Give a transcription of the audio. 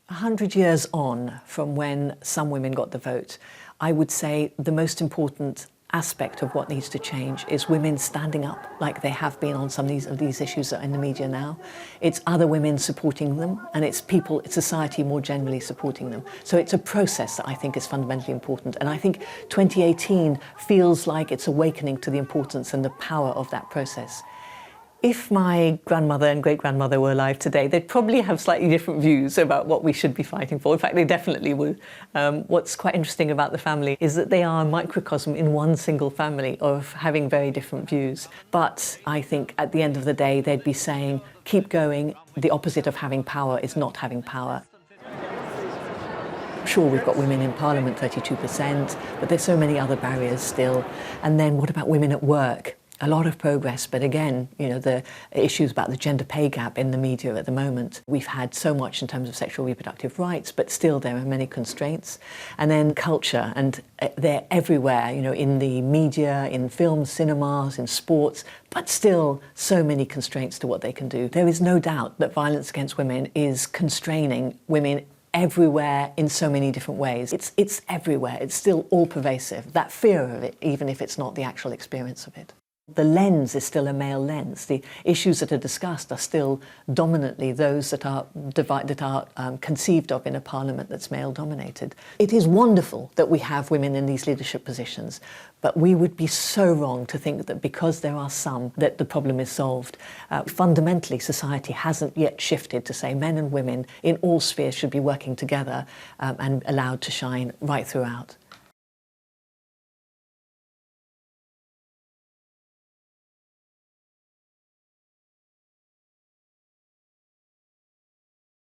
100 years on from when some women got the vote, I would say the most important aspect of what needs to change is women standing up like they have been on some of these issues that are in the media now. It's other women supporting them, and it's people, it's society more generally supporting them. So it's a process that I think is fundamentally important, and I think 2018 feels like it's awakening to the importance and the power of that process. If my grandmother and great-grandmother were alive today, they'd probably have slightly different views about what we should be fighting for. In fact, they definitely would. What's quite interesting about the family is that they are a microcosm in one single family of having very different views. But I think at the end of the day, they'd be saying, keep going. The opposite of having power is not having power. Sure, we've got women in Parliament, 32%, but there's so many other barriers still. And then what about women at work? A lot of progress, but again, you know, the issues about the gender pay gap in the media at the moment. We've had so much in terms of sexual reproductive rights, but still there are many constraints. And then culture, and they're everywhere, you know, in the media, in films, cinemas, in sports, but still so many constraints to what they can do. There is no doubt that violence against women is constraining women everywhere in so many different ways. It's everywhere. It's still all pervasive, that fear of it, even if it's not the actual experience of it. The lens is still a male lens. The issues that are discussed are still dominantly those that are conceived of in a parliament that's male-dominated. It is wonderful that we have women in these leadership positions, but we would be so wrong to think that because there are some, that the problem is solved. Fundamentally, society hasn't yet shifted to say men and women in all spheres should be working together and allowed to shine right throughout.